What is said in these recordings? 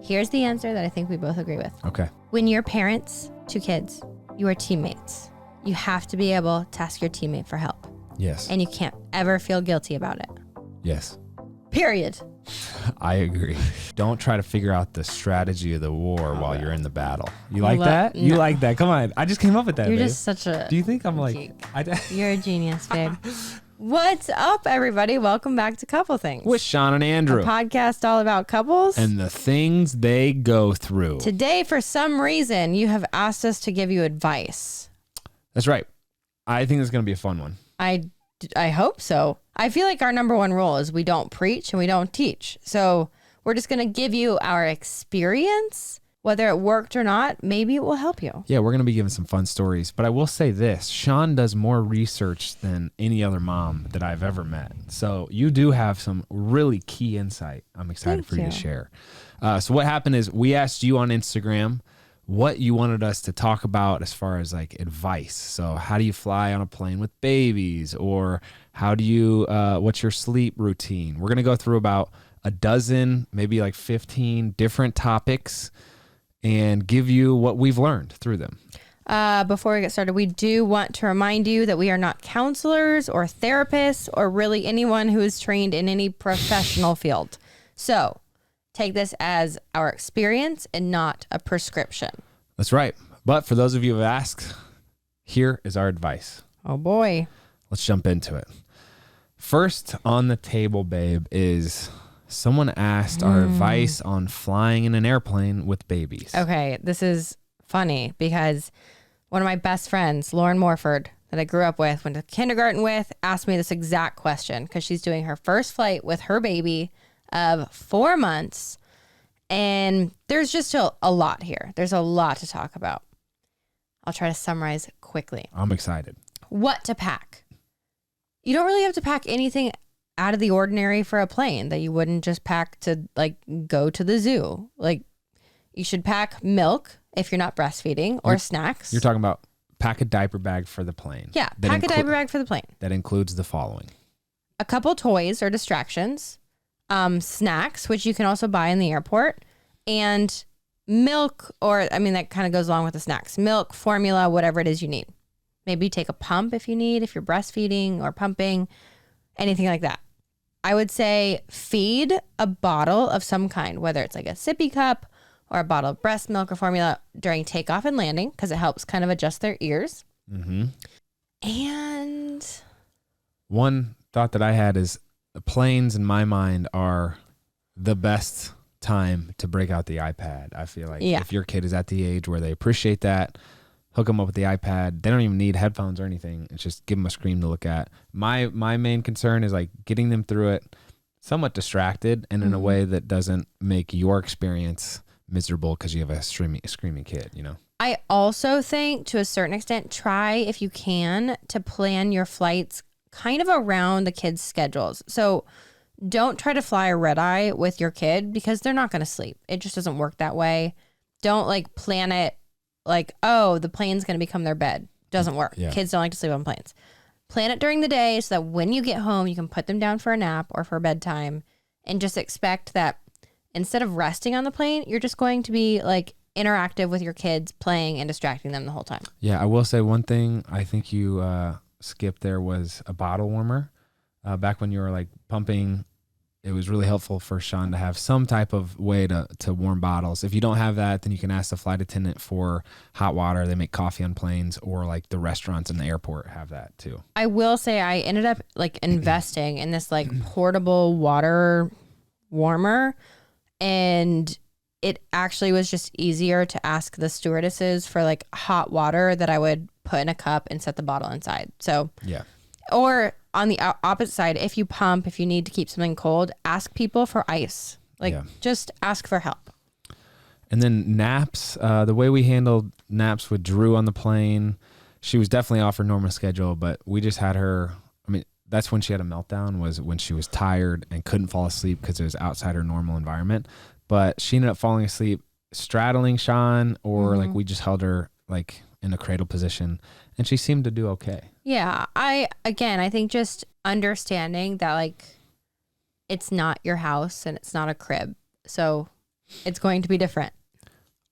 Here's the answer that I think we both agree with. Okay. When you're parents to kids, you are teammates. You have to be able to ask your teammate for help. Yes. And you can't ever feel guilty about it. Yes. Period. I agree. Don't try to figure out the strategy of the war while you're in the battle. You like that? You like that? Come on. I just came up with that, You're babe. just such a Do you think I'm like... geek. You're a genius, babe. What's up, everybody? Welcome back to Couple Things. With Shawn and Andrew. A podcast all about couples. And the things they go through. Today, for some reason, you have asked us to give you advice. That's right. I think this is going to be a fun one. I hope so. I feel like our number one rule is we don't preach and we don't teach. So we're just going to give you our experience, whether it worked or not. Maybe it will help you. Yeah, we're going to be giving some fun stories. But I will say this, Shawn does more research than any other mom that I've ever met. So you do have some really key insight. I'm excited for you to share. So what happened is we asked you on Instagram what you wanted us to talk about as far as like advice. So how do you fly on a plane with babies? Or how do you, what's your sleep routine? We're going to go through about a dozen, maybe like 15 different topics and give you what we've learned through them. Before we get started, we do want to remind you that we are not counselors or therapists or really anyone who is trained in any professional field. So take this as our experience and not a prescription. That's right. But for those of you who have asked, here is our advice. Oh boy. Let's jump into it. First on the table, babe, is someone asked our advice on flying in an airplane with babies. Okay, this is funny because one of my best friends, Lauren Morford, that I grew up with, went to kindergarten with, asked me this exact question because she's doing her first flight with her baby of 4 months. And there's just a lot here. There's a lot to talk about. I'll try to summarize quickly. I'm excited. What to pack. You don't really have to pack anything out of the ordinary for a plane that you wouldn't just pack to like go to the zoo. Like you should pack milk if you're not breastfeeding or snacks. You're talking about pack a diaper bag for the plane. Yeah, pack a diaper bag for the plane. That includes the following. A couple toys or distractions, snacks, which you can also buy in the airport, and milk, or I mean, that kind of goes along with the snacks. Milk, formula, whatever it is you need. Maybe take a pump if you need, if you're breastfeeding or pumping, anything like that. I would say feed a bottle of some kind, whether it's like a sippy cup or a bottle of breast milk or formula during takeoff and landing, because it helps kind of adjust their ears. Mm-hmm. And one thought that I had is the planes in my mind are the best time to break out the iPad. I feel like if your kid is at the age where they appreciate that, hook them up with the iPad. They don't even need headphones or anything. It's just give them a screen to look at. My main concern is like getting them through it somewhat distracted and in a way that doesn't make your experience miserable because you have a screaming kid, you know? I also think to a certain extent, try if you can to plan your flights kind of around the kids' schedules. So don't try to fly a red eye with your kid because they're not going to sleep. It just doesn't work that way. Don't like plan it like, oh, the plane's going to become their bed. Doesn't work. Yeah. Kids don't like to sleep on planes. Plan it during the day so that when you get home, you can put them down for a nap or for bedtime and just expect that instead of resting on the plane, you're just going to be like interactive with your kids, playing and distracting them the whole time. Yeah, I will say one thing I think you skipped there was a bottle warmer. Back when you were like pumping, it was really helpful for Shawn to have some type of way to warm bottles. If you don't have that, then you can ask the flight attendant for hot water. They make coffee on planes, or like the restaurants in the airport have that too. I will say I ended up like investing in this like portable water warmer, and it actually was just easier to ask the stewardesses for like hot water that I would put in a cup and set the bottle inside. So yeah. Or on the opposite side, if you pump, if you need to keep something cold, ask people for ice. Like just ask for help. And then naps, the way we handled naps with Drew on the plane, she was definitely off her normal schedule, but we just had her, I mean, that's when she had a meltdown, was when she was tired and couldn't fall asleep because it was outside her normal environment. But she ended up falling asleep straddling Shawn, or like we just held her like in a cradle position, and she seemed to do okay. Yeah. I think just understanding that like it's not your house and it's not a crib. So It's going to be different.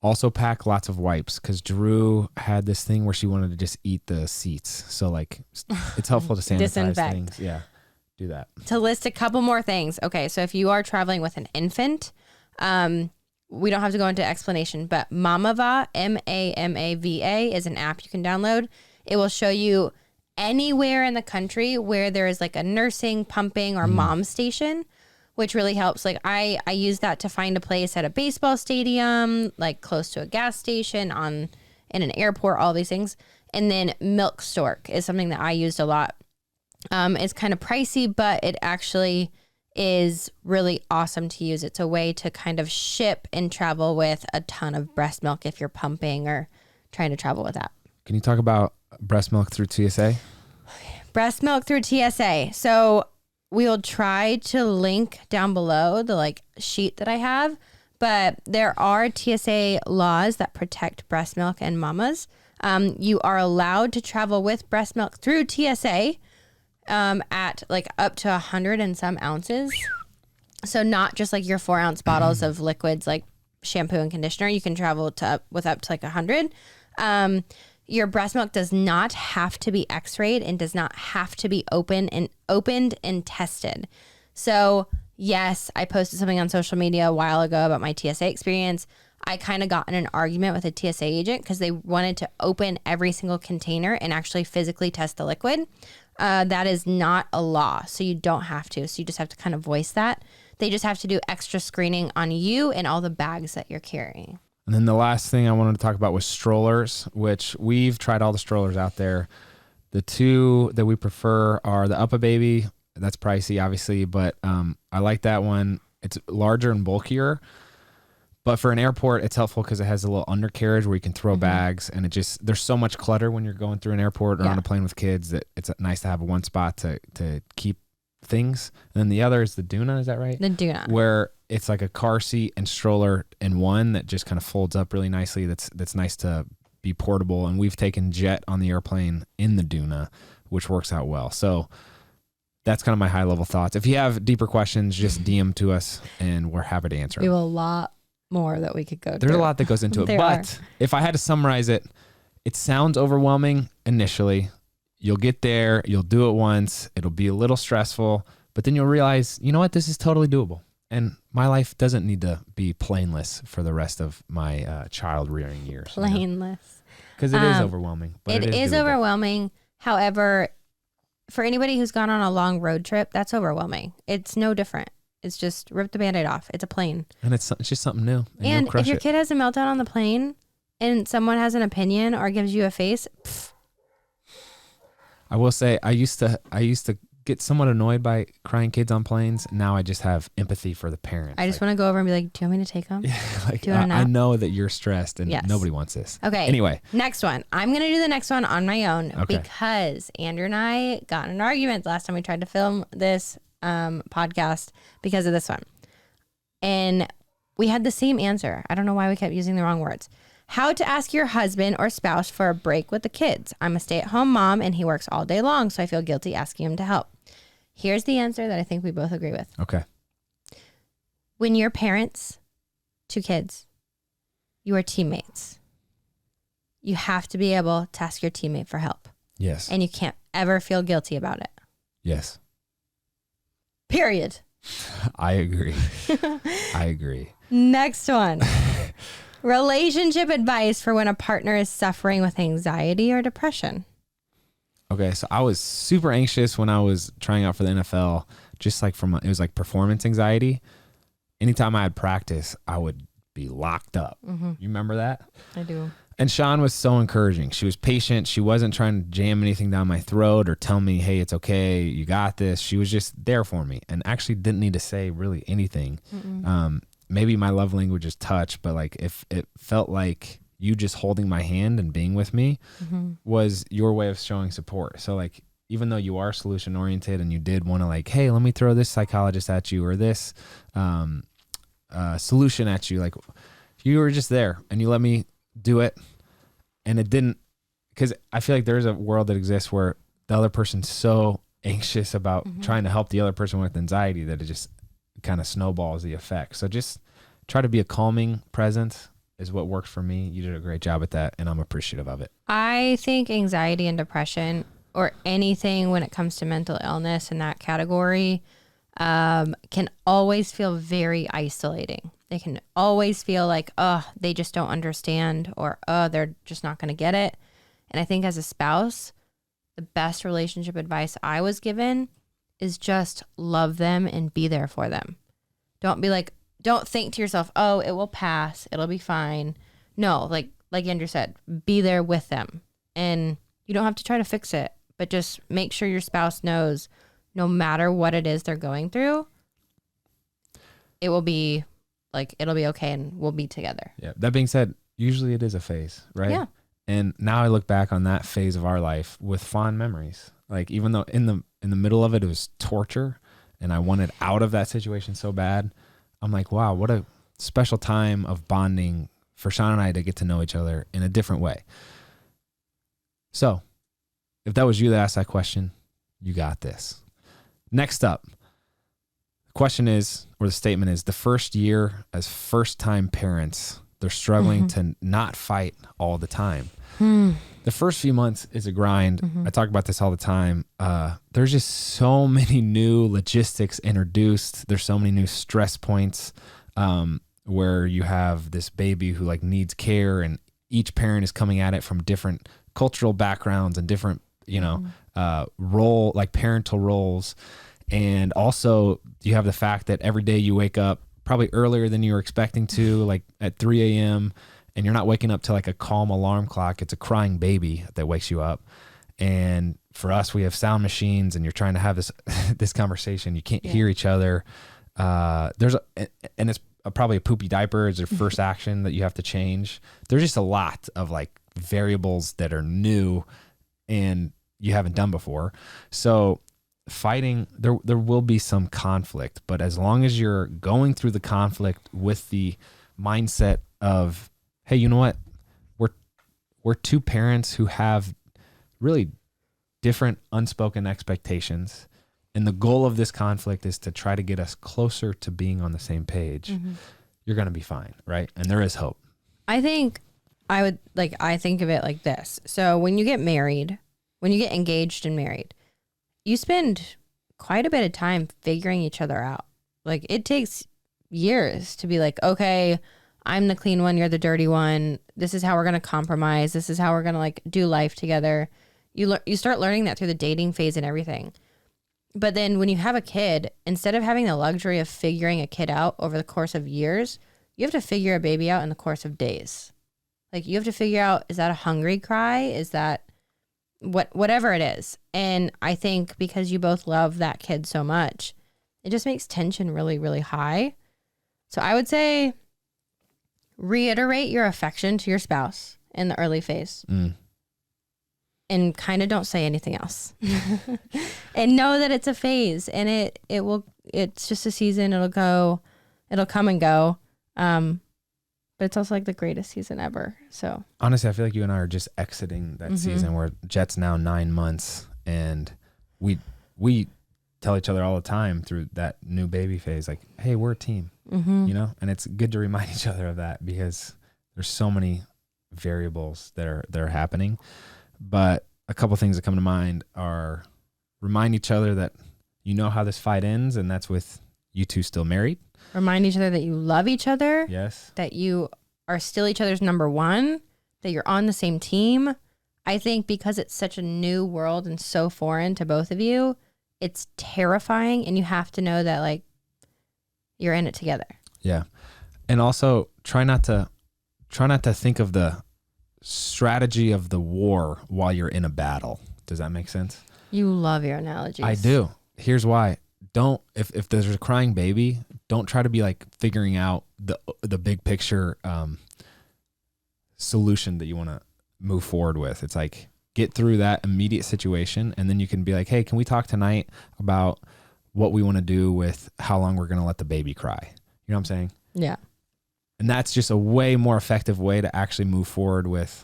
Also pack lots of wipes because Drew had this thing where she wanted to just eat the seats. So like it's helpful to sanitize Disinfect. things. Yeah, do that. To list a couple more things. Okay, so if you are traveling with an infant, we don't have to go into explanation, but Mamava, Mamava, is an app you can download. It will show you anywhere in the country where there is like a nursing, pumping, or mom station, which really helps. Like I use that to find a place at a baseball stadium, like close to a gas station, in an airport, all these things. And then Milk Stork is something that I used a lot. It's kind of pricey, but it actually is really awesome to use. It's a way to kind of ship and travel with a ton of breast milk if you're pumping or trying to travel with that. Can you talk about breast milk through TSA? Breast milk through TSA. So we'll try to link down below the like sheet that I have, but there are TSA laws that protect breast milk and mamas. You are allowed to travel with breast milk through TSA at like up to 100 and some ounces. So not just like your 4-ounce bottles of liquids like shampoo and conditioner. You can travel with up to like 100. Your breast milk does not have to be x-rayed and does not have to be opened and tested. So yes, I posted something on social media a while ago about my TSA experience. I kind of got in an argument with a TSA agent because they wanted to open every single container and actually physically test the liquid. That is not a law, so you don't have to. So you just have to kind of voice that. They just have to do extra screening on you and all the bags that you're carrying. And then the last thing I wanted to talk about was strollers, which we've tried all the strollers out there. The two that we prefer are the Up-A-Baby. That's pricey, obviously, but I like that one. It's larger and bulkier. But for an airport, it's helpful because it has a little undercarriage where you can throw bags, and there's so much clutter when you're going through an airport or on a plane with kids that it's nice to have one spot to keep things. And then the other is the Duna, is that right? The Duna. Where it's like a car seat and stroller in one that just kind of folds up really nicely. That's nice to be portable. And we've taken Jet on the airplane in the Duna, which works out well. So that's kind of my high level thoughts. If you have deeper questions, just DM to us and we're happy to answer them. We have a lot more that we could go There's through. a lot that goes into it. But if I had to summarize it, it sounds overwhelming initially. You'll get there, you'll do it once, it'll be a little stressful, but then you'll realize, you know what, this is totally doable. And my life doesn't need to be plainless for the rest of my child rearing years. Plainless. Because it is overwhelming. But it is doable. overwhelming. However, for anybody who's gone on a long road trip, that's overwhelming. It's no different. It's just rip the Band-Aid off. It's a plane. And it's just something new. And if your kid has a meltdown on the plane and someone has an opinion or gives you a face, I will say I used to get somewhat annoyed by crying kids on planes. Now I just have empathy for the parents. I just want to go over and be like, do you want me to take them? Yeah, like, do you want to I know that you're stressed and nobody wants this. Okay. Anyway. Next one. I'm going to do the next one on my own because Andrew and I got in an argument last time we tried to film this podcast because of this one. And we had the same answer. I don't know why we kept using the wrong words. How to ask your husband or spouse for a break with the kids. I'm a stay-at-home mom and he works all day long, so I feel guilty asking him to help. Here's the answer that I think we both agree with. Okay. When you're parents to kids, you are teammates. You have to be able to ask your teammate for help. Yes. And you can't ever feel guilty about it. Yes. Period. I agree. I agree. Next one. Relationship advice for when a partner is suffering with anxiety or depression. Okay, so I was super anxious when I was trying out for the NFL, just like it was like performance anxiety. Anytime I had practice, I would be locked up. Mm-hmm. You remember that? I do. And Shawn was so encouraging. She was patient. She wasn't trying to jam anything down my throat or tell me, hey, it's okay, you got this. She was just there for me and actually didn't need to say really anything. Maybe my love language is touch, but like if it felt like you just holding my hand and being with me was your way of showing support. So like, even though you are solution oriented and you did want to like, hey, let me throw this psychologist at you or this solution at you, like you were just there and you let me do it. And it didn't, because I feel like there's a world that exists where the other person's so anxious about trying to help the other person with anxiety that it just kind of snowballs the effect. So just try to be a calming presence is what worked for me. You did a great job at that, and I'm appreciative of it. I think anxiety and depression, or anything when it comes to mental illness in that category, can always feel very isolating. They can always feel like, oh, they just don't understand, or, oh, they're just not going to get it. And I think as a spouse, the best relationship advice I was given is just love them and be there for them. Don't think to yourself, oh, it will pass, it'll be fine. No, like Andrew said, be there with them. And you don't have to try to fix it, but just make sure your spouse knows no matter what it is they're going through, it'll be okay and we'll be together. Yeah. That being said, usually it is a phase, right? Yeah. And now I look back on that phase of our life with fond memories. Like, even though in the middle of it, it was torture and I wanted out of that situation so bad, I'm like, wow, what a special time of bonding for Shawn and I to get to know each other in a different way. So if that was you that asked that question, you got this. Next up, the question is, or the statement is, the first year as first-time parents, they're struggling to not fight all the time. The first few months is a grind. I talk about this all the time. There's just so many new logistics introduced. There's so many new stress points where you have this baby who like needs care, and each parent is coming at it from different cultural backgrounds and different, parental roles. And also you have the fact that every day you wake up probably earlier than you were expecting to, like at 3 a.m. and you're not waking up to like a calm alarm clock. It's a crying baby that wakes you up. And for us, we have sound machines, and you're trying to have this conversation. You can't hear each other. It's probably a poopy diaper is their first action that you have to change. There's just a lot of like variables that are new and you haven't done before. So fighting, there will be some conflict, but as long as you're going through the conflict with the mindset of, hey, you know what? We're two parents who have really different unspoken expectations. And the goal of this conflict is to try to get us closer to being on the same page. You're going to be fine, right? And there is hope. I think I think of it like this. So when you get married, when you get engaged and married, you spend quite a bit of time figuring each other out. Like, it takes years to be like, okay, I'm the clean one, you're the dirty one. This is how we're going to compromise. This is how we're going to like do life together. You start learning that through the dating phase and everything. But then when you have a kid, instead of having the luxury of figuring a kid out over the course of years, you have to figure a baby out in the course of days. Like, you have to figure out, is that a hungry cry? Is that whatever it is? And I think because you both love that kid so much, it just makes tension really, really high. So I would say reiterate your affection to your spouse in the early phase. And kind of don't say anything else. And know that it's a phase, and it's just a season. It'll come and go. But it's also like the greatest season ever. So honestly, I feel like you and I are just exiting that season where Jet's now 9 months, and we tell each other all the time through that new baby phase, like, hey, we're a team, and it's good to remind each other of that because there's so many variables that are happening. But a couple things that come to mind are remind each other that you know how this fight ends, and that's with you two still married. Remind each other that you love each other. Yes. That you are still each other's number one, that you're on the same team. I think because it's such a new world and so foreign to both of you, it's terrifying, and you have to know that like you're in it together. Yeah. And also try not to think of the strategy of the war while you're in a battle. Does that make sense? You love your analogies. I do. Here's why. If there's a crying baby, don't try to be like figuring out the big picture solution that you want to move forward with. It's like, get through that immediate situation, and then you can be like, hey, can we talk tonight about what we want to do with how long we're going to let the baby cry? You know what I'm saying? Yeah. And that's just a way more effective way to actually move forward with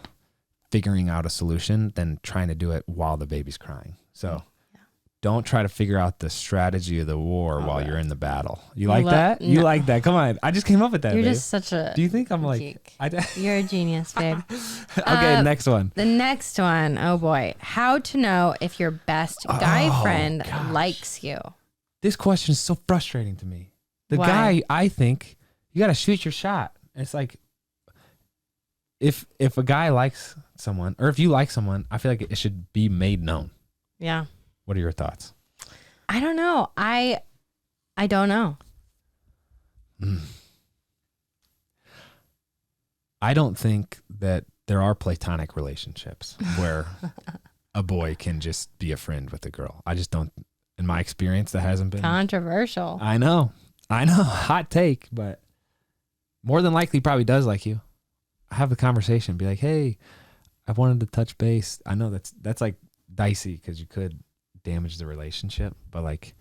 figuring out a solution than trying to do it while the baby's crying. So don't try to figure out the strategy of the war while you're in the battle. You like love- that? You no. like that? Come on. I just came up with that, You're babe. just such a Do you think I'm like... geek. I, You're a genius, babe. okay, next one. The next one, oh boy. How to know if your best guy friend likes you. This question is so frustrating to me. The Why? guy, I think, you got to shoot your shot. It's like, if a guy likes someone, or if you like someone, I feel like it should be made known. Yeah. What are your thoughts? I don't know. I don't know. I don't think that there are platonic relationships where a boy can just be a friend with a girl. I just don't, in my experience, that hasn't been. Controversial. I know. Hot take, but more than likely probably does like you. Have the conversation. Be like, hey, I wanted to touch base. I know that's like dicey because you could damage the relationship, but like,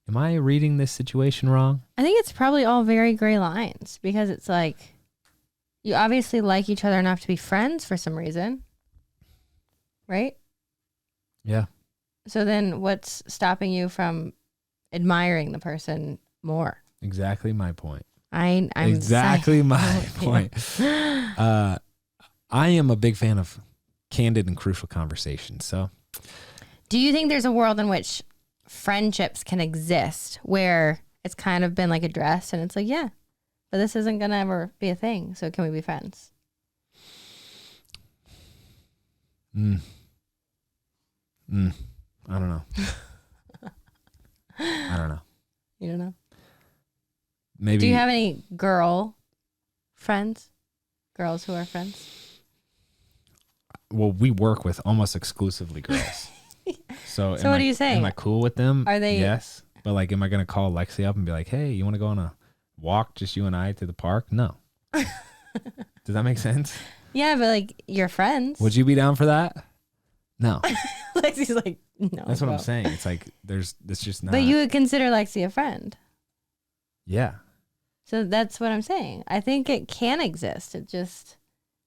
am I reading this situation wrong? I think it's probably all very gray lines because it's like you obviously like each other enough to be friends for some reason. Right? Yeah. So then what's stopping you from admiring the person more? Exactly my point. I'm exactly my with you. point. I am a big fan of candid and crucial conversations. So, do you think there's a world in which friendships can exist where it's kind of been like addressed and it's like, yeah, but this isn't going to ever be a thing. So can we be friends? I don't know. I don't know. You don't know? Maybe. Do you have any girl friends? Girls who are friends? Well, we work with almost exclusively girls. So what are you saying? Am I cool with them? Are they? Yes. But like, am I going to call Lexi up and be like, hey, you want to go on a walk, just you and I, to the park? No. Does that make sense? Yeah, but like you're friends. Would you be down for that? No. Lexi's like, no. That's what bro. I'm saying. It's like, it's just not. But you would consider Lexi a friend. Yeah. So that's what I'm saying. I think it can exist. It just.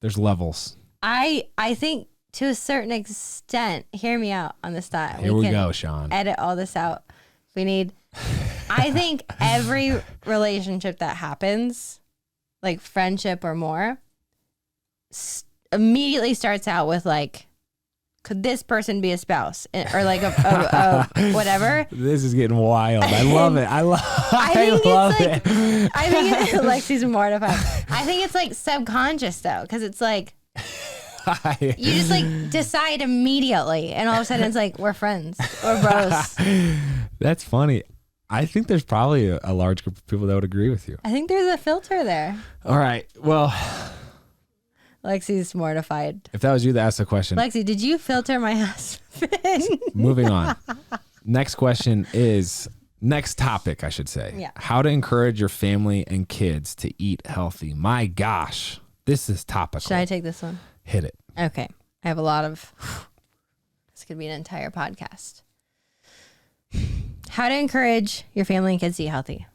There's levels. I think to a certain extent, hear me out on this thought. Here we can go, Shawn. Edit all this out. We need. I think every relationship that happens, like friendship or more, immediately starts out with like, could this person be a spouse or like a whatever? This is getting wild. I love it. I love it. I think Lexi's mortified. I think it's like subconscious though, because it's like you just like decide immediately, and all of a sudden it's like we're friends, we're bros. That's funny. I think there's probably a large group of people that would agree with you. I think there's a filter there. All right. Well, Lexi's mortified. if that was you that asked the question, Lexi, did you filter my husband? moving on. Next question is, next topic, I should say. Yeah. How to encourage your family and kids to eat healthy. My gosh, this is topical. Should I take this one? Hit it. Okay. I have a lot of. This could be an entire podcast. How to encourage your family and kids to eat healthy.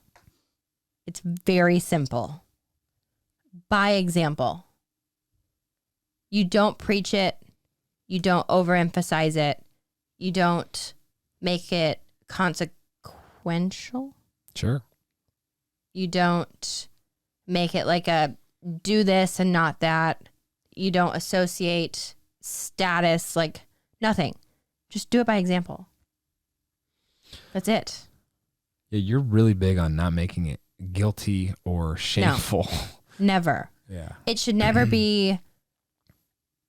It's very simple. By example. You don't preach it. You don't overemphasize it. You don't make it consequential. Sure. You don't make it like a do this and not that. You don't associate status, like nothing. Just do it by example. That's it. Yeah, you're really big on not making it guilty or shameful. Never. Yeah. It should never be,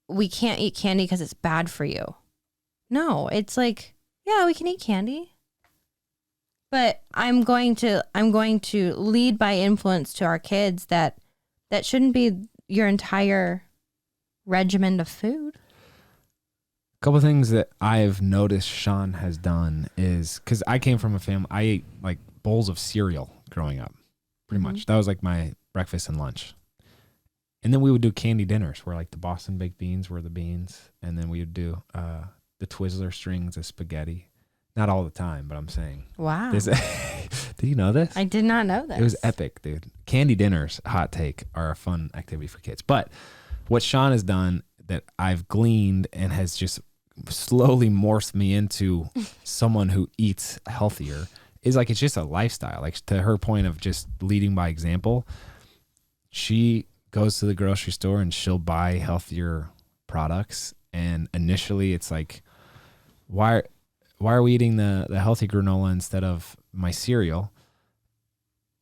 we can't eat candy because it's bad for you. No, it's like, yeah, we can eat candy. But I'm going to lead by influence to our kids that shouldn't be your entire regimen of food. A couple of things that I've noticed Shawn has done is, because I came from a family, I ate like bowls of cereal growing up, pretty much. That was like my breakfast and lunch. And then we would do candy dinners where like the Boston baked beans were the beans. And then we would do the Twizzler strings of spaghetti. Not all the time, but I'm saying. Wow. Did you know this? I did not know this. It was epic, dude. Candy dinners, hot take, are a fun activity for kids. But what Shawn has done that I've gleaned and has just slowly morphed me into someone who eats healthier is like, it's just a lifestyle. Like, to her point of just leading by example, she goes to the grocery store and she'll buy healthier products. And initially it's like, why are we eating the healthy granola instead of my cereal?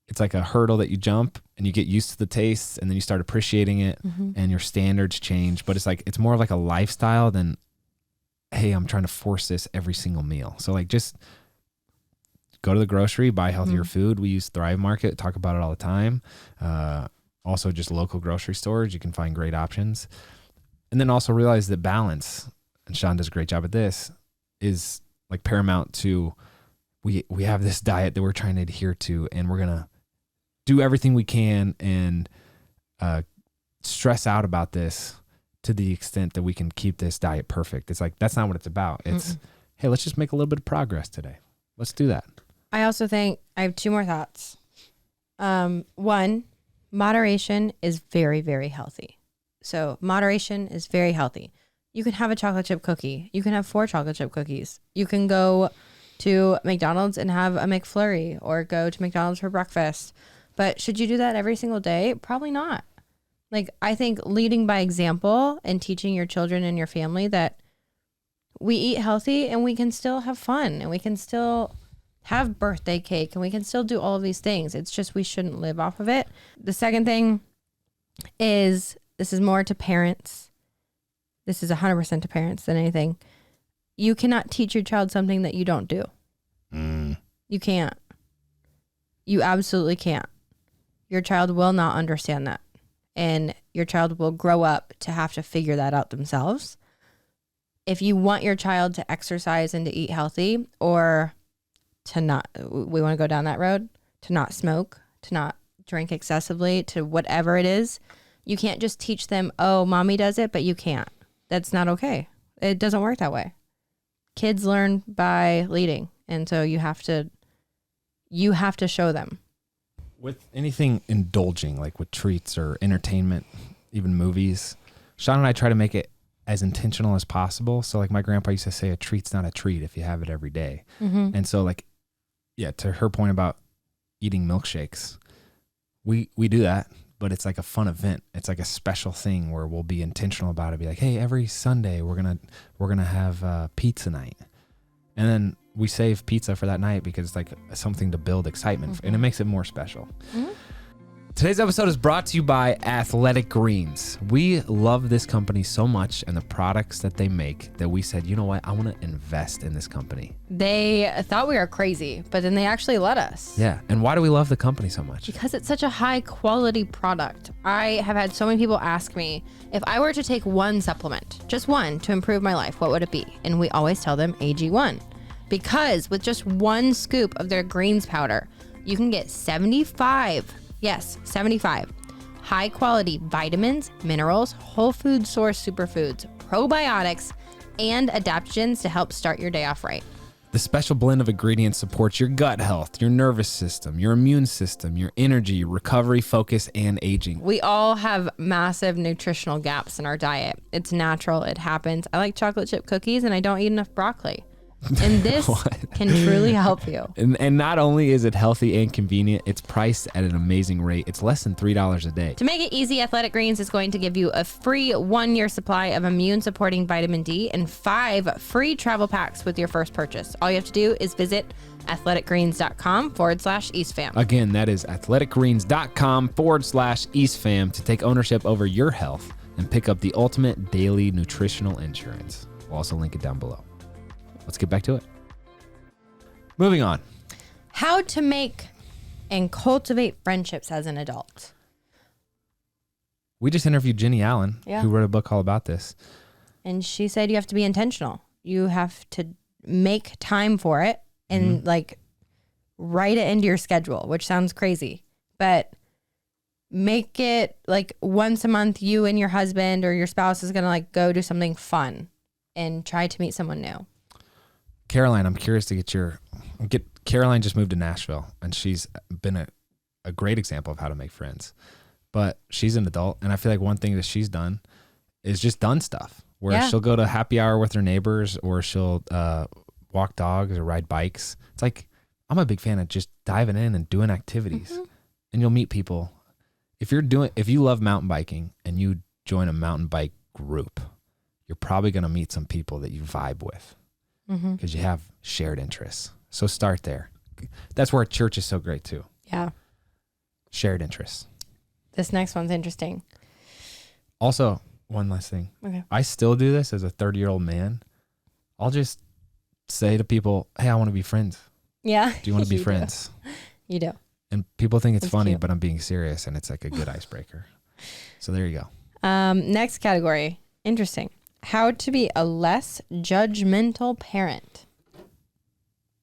It's like a hurdle that you jump and you get used to the taste, and then you start appreciating it, and your standards change. But it's like, it's more of like a lifestyle than, hey, I'm trying to force this every single meal. So like, just go to the grocery, buy healthier food. We use Thrive Market, talk about it all the time. Also just local grocery stores, you can find great options. And then also realize that balance, and Shawn does a great job at this, is like paramount to, we have this diet that we're trying to adhere to, and we're going to do everything we can and stress out about this to the extent that we can keep this diet perfect. It's like, that's not what it's about. It's, hey, let's just make a little bit of progress today. Let's do that. I also think I have two more thoughts. One, moderation is very, very healthy. So moderation is very healthy. You can have a chocolate chip cookie. You can have 4 chocolate chip cookies. You can go to McDonald's and have a McFlurry, or go to McDonald's for breakfast. But should you do that every single day? Probably not. Like, I think leading by example and teaching your children and your family that we eat healthy and we can still have fun, and we can still have birthday cake, and we can still do all of these things. It's just, we shouldn't live off of it. The second thing is, this is more to parents. This is 100% to parents than anything. You cannot teach your child something that you don't do. You can't. You absolutely can't. Your child will not understand that. And your child will grow up to have to figure that out themselves. If you want your child to exercise and to eat healthy, or to not, we want to go down that road, to not smoke, to not drink excessively, to whatever it is, you can't just teach them, oh, mommy does it, but you can't. That's not okay. It doesn't work that way. Kids learn by leading. And so you have to show them. With anything indulging, like with treats or entertainment, even movies, Shawn and I try to make it as intentional as possible. So like, my grandpa used to say, a treat's not a treat if you have it every day. And so like, yeah, to her point about eating milkshakes, we do that, but it's like a fun event. It's like a special thing where we'll be intentional about it. Be like, hey, every Sunday we're gonna have pizza night, and then we save pizza for that night because it's like something to build excitement, and it makes it more special. Today's episode is brought to you by Athletic Greens. We love this company so much and the products that they make that we said, you know what, I want to invest in this company. They thought we were crazy, but then they actually let us. Yeah. And why do we love the company so much? Because it's such a high quality product. I have had so many people ask me, if I were to take one supplement, just one, to improve my life, what would it be? And we always tell them AG1. Because with just one scoop of their greens powder, you can get 75 high quality vitamins, minerals, whole food source superfoods, probiotics, and adaptogens to help start your day off right. The special blend of ingredients supports your gut health, your nervous system, your immune system, your energy, recovery, focus, and aging. We all have massive nutritional gaps in our diet. It's natural. It happens. I like chocolate chip cookies and I don't eat enough broccoli. And this can truly help you. And not only is it healthy and convenient, it's priced at an amazing rate. It's less than $3 a day. To make it easy, Athletic Greens is going to give you a free 1-year supply of immune-supporting vitamin D and 5 free travel packs with your first purchase. All you have to do is visit athleticgreens.com/EastFam. Again, that is athleticgreens.com/EastFam to take ownership over your health and pick up the ultimate daily nutritional insurance. We'll also link it down below. Let's get back to it. Moving on. How to make and cultivate friendships as an adult. We just interviewed Jenny Allen, who wrote a book all about this. And she said you have to be intentional. You have to make time for it and like write it into your schedule, which sounds crazy, but make it like once a month you and your husband or your spouse is going to like go do something fun and try to meet someone new. Caroline, I'm curious to get Caroline just moved to Nashville, and she's been a great example of how to make friends. But she's an adult, and I feel like one thing that she's done is just done stuff where she'll go to happy hour with her neighbors, or she'll walk dogs or ride bikes. It's like, I'm a big fan of just diving in and doing activities, and you'll meet people. If you love mountain biking and you join a mountain bike group, you're probably going to meet some people that you vibe with because you have shared interests. So start there. That's where church is so great too. Yeah. Shared interests. This next one's interesting. Also, one last thing. Okay. I still do this as a 30-year-old man. I'll just say to people, hey, I want to be friends. Yeah. Do you want to be friends? You do. And people think it's funny, cute. but I'm being serious, and it's like a good icebreaker. So there you go. Next category. Interesting. How to be a less judgmental parent.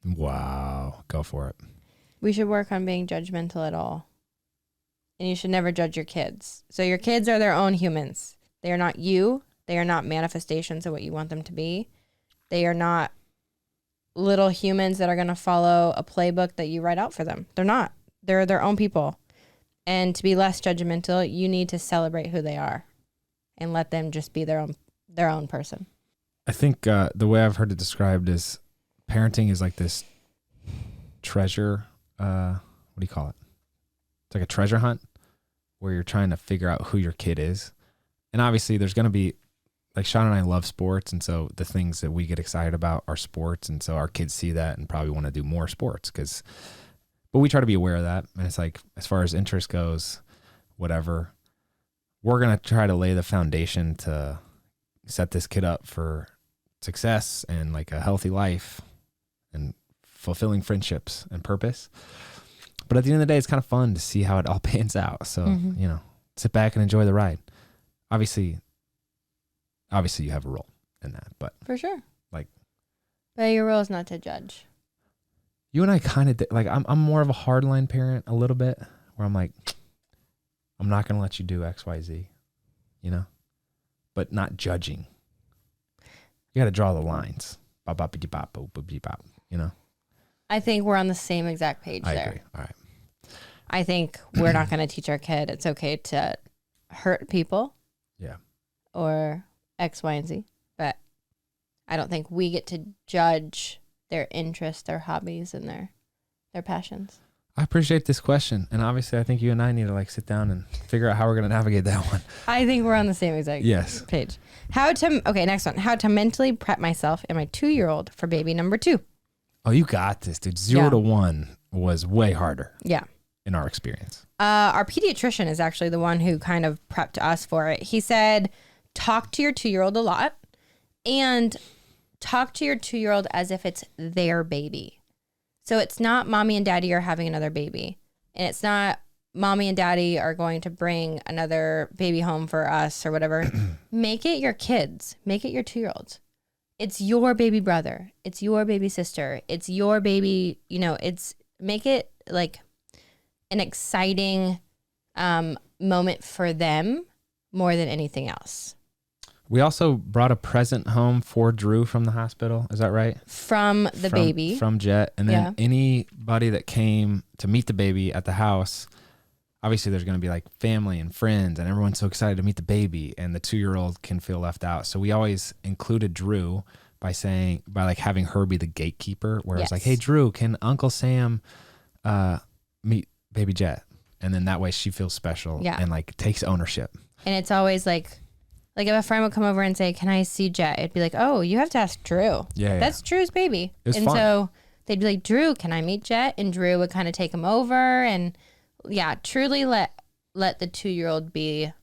Wow. Go for it. We should work on being judgmental at all. And you should never judge your kids. So your kids are their own humans. They are not you. They are not manifestations of what you want them to be. They are not little humans that are going to follow a playbook that you write out for them. They're not. They're their own people. And to be less judgmental, you need to celebrate who they are and let them just be their own person. I think the way I've heard it described is parenting is like this treasure. What do you call it? It's like a treasure hunt where you're trying to figure out who your kid is. And obviously there's going to be, like, Shawn and I love sports. And so the things that we get excited about are sports. And so our kids see that and probably want to do more sports but we try to be aware of that. And it's like, as far as interest goes, whatever, we're going to try to lay the foundation to set this kid up for success and like a healthy life and fulfilling friendships and purpose. But at the end of the day, it's kind of fun to see how it all pans out. So, sit back and enjoy the ride. Obviously you have a role in that, but For sure. Like, but your role is not to judge. You and I kind of like, I'm more of a hardline parent a little bit, where I'm like, I'm not going to let you do X, Y, Z, but not judging. You got to draw the lines. Bop, bop, bop, bop, bop, bop, I think we're on the same exact page I there. agree. All right. I think we're not going to teach our kid it's okay to hurt people. Yeah. Or X, Y, and Z. But I don't think we get to judge their interests, their hobbies, and their passions. I appreciate this question. And obviously I think you and I need to sit down and figure out how we're going to navigate that one. I think we're on the same exact page. Next one. How to mentally prep myself and my 2-year-old for baby number 2. Oh, you got this, dude. 0 to 1 was way harder. Yeah. In our experience. Our pediatrician is actually the one who kind of prepped us for it. He said, talk to your 2-year-old a lot and talk to your 2-year-old as if it's their baby. So it's not mommy and daddy are having another baby. And it's not mommy and daddy are going to bring another baby home for us or whatever. Make it your kids. Make it your 2-year-olds. It's your baby brother. It's your baby sister. It's your baby, make it like an exciting moment for them more than anything else. We also brought a present home for Drew from the hospital. Is that right? From the baby. From Jet. And then anybody that came to meet the baby at the house, obviously there's going to be like family and friends and everyone's so excited to meet the baby, and the 2-year-old can feel left out. So we always included Drew by having her be the gatekeeper, where it's like, hey, Drew, can Uncle Sam meet baby Jet? And then that way she feels special and takes ownership. And it's always like if a friend would come over and say, can I see Jet? It'd be like, oh, you have to ask Drew. Yeah. That's Drew's baby. It was fun. So they'd be like, Drew, can I meet Jet? And Drew would kind of take him over and truly let the 2-year-old be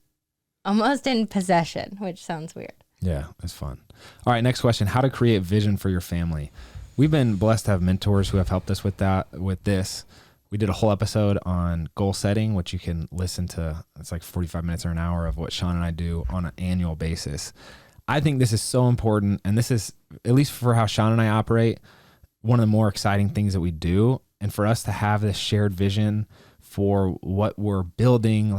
almost in possession, which sounds weird. Yeah, it's fun. All right, next question. How to create vision for your family. We've been blessed to have mentors who have helped us with this. We did a whole episode on goal setting, which you can listen to. It's like 45 minutes or an hour of what Shawn and I do on an annual basis. I think this is so important. And this is, at least for how Shawn and I operate, one of the more exciting things that we do. And for us to have this shared vision for what we're building,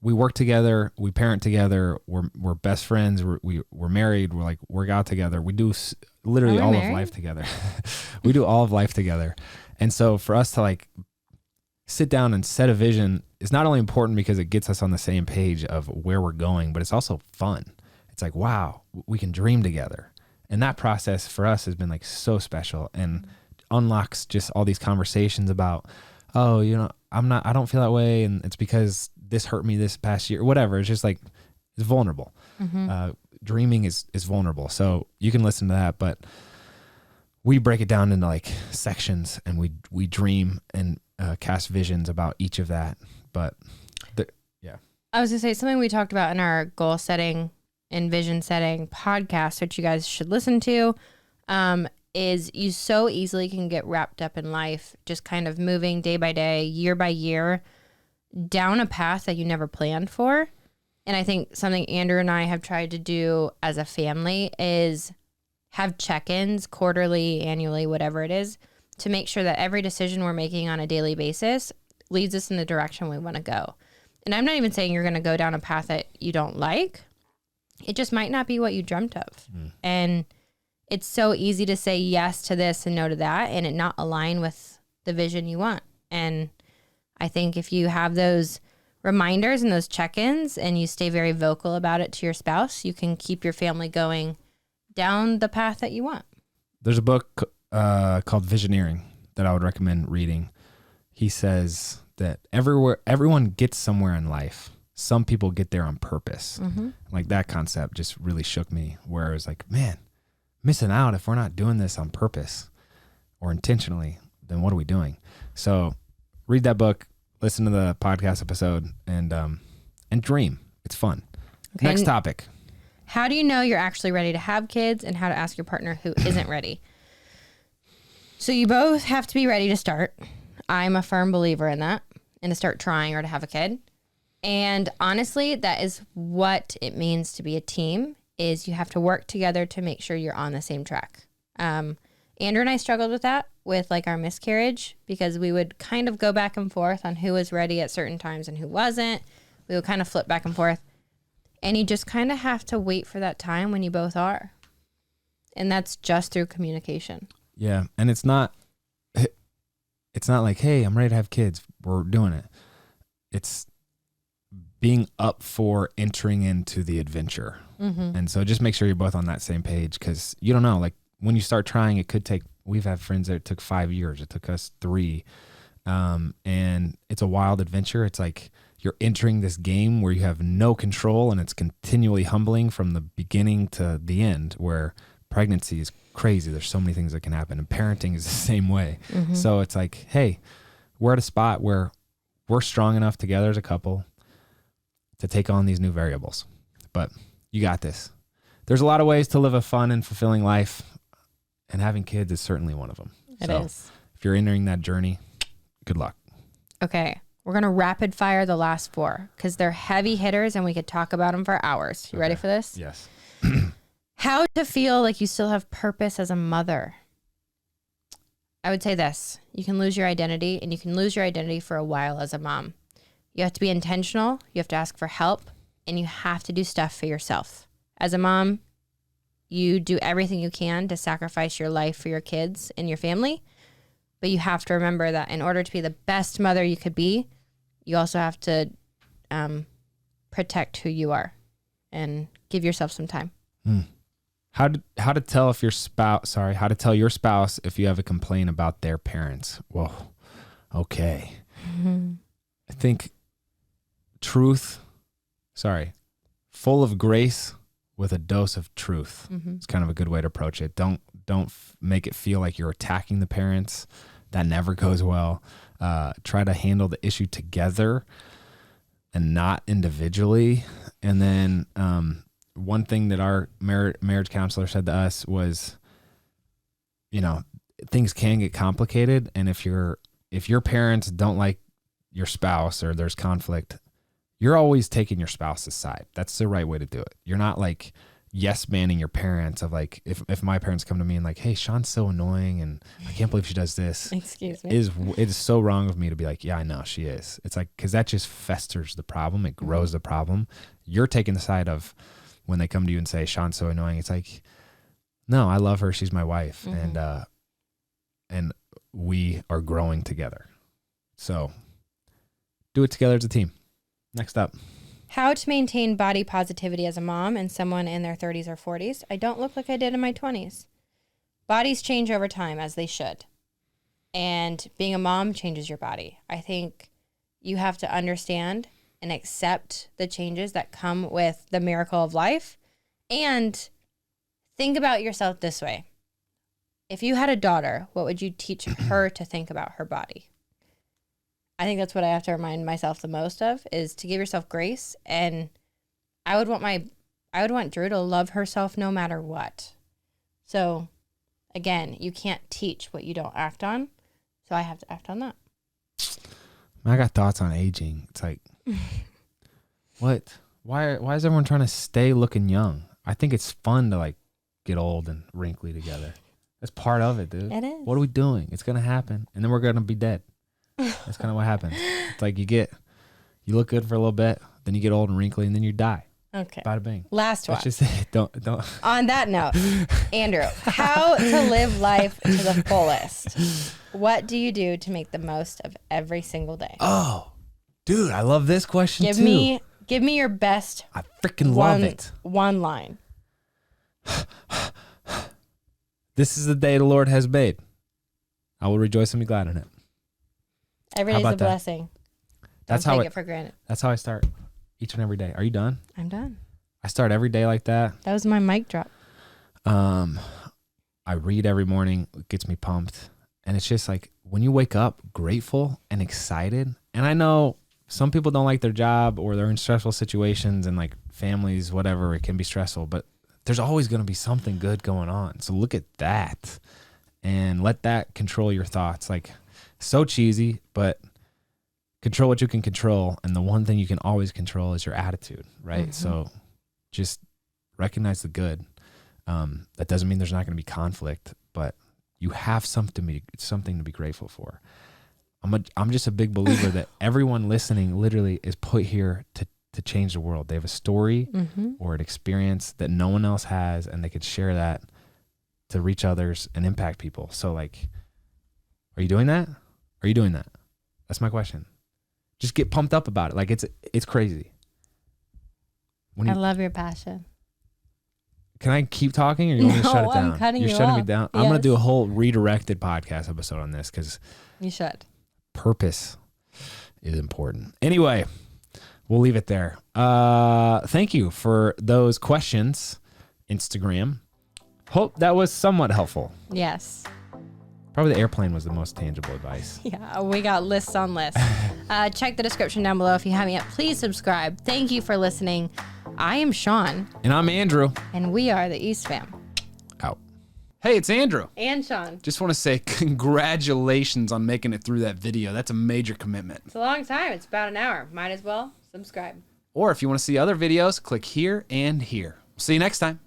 we work together, we parent together, we're best friends, we're married, we work out together. We do literally all of life together. We do all of life together. And so for us to sit down and set a vision is not only important because it gets us on the same page of where we're going, but it's also fun. it's like, wow, we can dream together. And that process for us has been like so special and unlocks just all these conversations about, oh, I don't feel that way. And it's because this hurt me this past year, whatever. It's just like, it's vulnerable. Dreaming is vulnerable. So you can listen to that, but we break it down into like sections, and we dream and cast visions about each of that. But I was gonna say something we talked about in our goal setting and vision setting podcast, which you guys should listen to, is you so easily can get wrapped up in life, just kind of moving day by day, year by year, down a path that you never planned for. And I think something Andrew and I have tried to do as a family is have check-ins quarterly, annually, whatever it is, to make sure that every decision we're making on a daily basis leads us in the direction we want to go. And I'm not even saying you're going to go down a path that you don't like. It just might not be what you dreamt of. And it's so easy to say yes to this and no to that, and it not align with the vision you want. And I think if you have those reminders and those check-ins and you stay very vocal about it to your spouse, you can keep your family going down the path that you want. There's a book called Visioneering that I would recommend reading. He says that everyone gets somewhere in life. Some people get there on purpose. Like that concept just really shook me, where it was like, man, missing out if we're not doing this on purpose or intentionally, then what are we doing? So read that book, listen to the podcast episode, and dream. It's fun. Okay. Next topic. How do you know you're actually ready to have kids, and how to ask your partner who isn't ready? So you both have to be ready to start. I'm a firm believer in that, and to start trying or to have a kid. And honestly, that is what it means to be a team, is you have to work together to make sure you're on the same track. Andrew and I struggled with that with like our miscarriage, because we would kind of go back and forth on who was ready at certain times and who wasn't. We would kind of flip back and forth. And you just kind of have to wait for that time when you both are. And that's just through communication. Yeah. And it's not like, hey, I'm ready to have kids, we're doing it. It's being up for entering into the adventure. And so just make sure you're both on that same page, because you don't know, like when you start trying, it could take, we've had friends that it took 5 years. It took us 3. And it's a wild adventure. It's like you're entering this game where you have no control, and it's continually humbling from the beginning to the end, where pregnancy is crazy. There's so many things that can happen, and parenting is the same way. So it's like, hey, we're at a spot where we're strong enough together as a couple to take on these new variables, but you got this. There's a lot of ways to live a fun and fulfilling life, and having kids is certainly one of them. It is. If you're entering that journey, good luck. Okay. We're going to rapid fire the last 4, because they're heavy hitters and we could talk about them for hours. You ready for this? Yes. How to feel like you still have purpose as a mother. I would say this. You can lose your identity, and you can lose your identity for a while as a mom. You have to be intentional. You have to ask for help, and you have to do stuff for yourself. As a mom, you do everything you can to sacrifice your life for your kids and your family. But you have to remember that in order to be the best mother you could be, you also have to protect who you are and give yourself some time. How to tell if your spouse, how to tell your spouse if you have a complaint about their parents. Whoa. Okay. I think full of grace with a dose of truth. It's kind of a good way to approach it. Don't make it feel like you're attacking the parents. That never goes well. Try to handle the issue together and not individually. And then one thing that our marriage counselor said to us was, things can get complicated. And if your parents don't like your spouse, or there's conflict, you're always taking your spouse's side. That's the right way to do it. You're not like yes manning your parents of like, if my parents come to me and like, hey, Shawn's so annoying and I can't believe she does this. Excuse me. It is so wrong of me to be like, yeah, I know she is. It's like, because that just festers the problem. It grows the problem. You're taking the side of when they come to you and say, Shawn's so annoying. It's like, no, I love her. She's my wife. And we are growing together. So do it together as a team. Next up. How to maintain body positivity as a mom and someone in their 30s or 40s. I don't look like I did in my 20s. Bodies change over time, as they should. And being a mom changes your body. I think you have to understand and accept the changes that come with the miracle of life. And think about yourself this way. If you had a daughter, what would you teach her to think about her body? I think that's what I have to remind myself the most of, is to give yourself grace. And I would want Drew to love herself no matter what. So again, you can't teach what you don't act on. So I have to act on that. I got thoughts on aging. It's like, what? Why is everyone trying to stay looking young? I think it's fun to like get old and wrinkly together. That's part of it, dude. It is. What are we doing? It's going to happen. And then we're going to be dead. That's kind of what happens. It's like you look good for a little bit, then you get old and wrinkly, and then you die. Okay. Bada bing. Last one. That's just it. Don't. On that note, Andrew, how to live life to the fullest. What do you do to make the most of every single day? Oh, dude, I love this question Give too. me your best. I freaking love it. One line. This is the day the Lord has made. I will rejoice and be glad in it. Every day is a blessing. Don't take it for granted. That's how I start each and every day. Are you done? I'm done. I start every day like that. That was my mic drop. I read every morning. It gets me pumped. And it's just like when you wake up grateful and excited. And I know some people don't like their job or they're in stressful situations and like families, whatever, it can be stressful, but there's always going to be something good going on. So look at that and let that control your thoughts. Like, so cheesy, but control what you can control. And the one thing you can always control is your attitude, right? Mm-hmm. So just recognize the good. That doesn't mean there's not going to be conflict, but you have something to be grateful for. I'm just a big believer that everyone listening literally is put here to change the world. They have a story or an experience that no one else has, and they could share that to reach others and impact people. So like, are you doing that? Are you doing that? That's my question. Just get pumped up about it. Like it's crazy. I love your passion. Can I keep talking or you want me to shut it down? I'm cutting You're you shutting off. me down. Yes. I'm going to do a whole redirected podcast episode on this because you should. Purpose is important. Anyway, we'll leave it there. Thank you for those questions, Instagram. Hope that was somewhat helpful. Yes. Probably the airplane was the most tangible advice. Yeah, we got lists on lists. Check the description down below if you haven't yet. Please subscribe. Thank you for listening. I am Shawn. And I'm Andrew. And we are the East Fam. Out. Hey, it's Andrew. And Shawn. Just want to say congratulations on making it through that video. That's a major commitment. It's a long time. It's about an hour. Might as well subscribe. Or if you want to see other videos, click here and here. See you next time.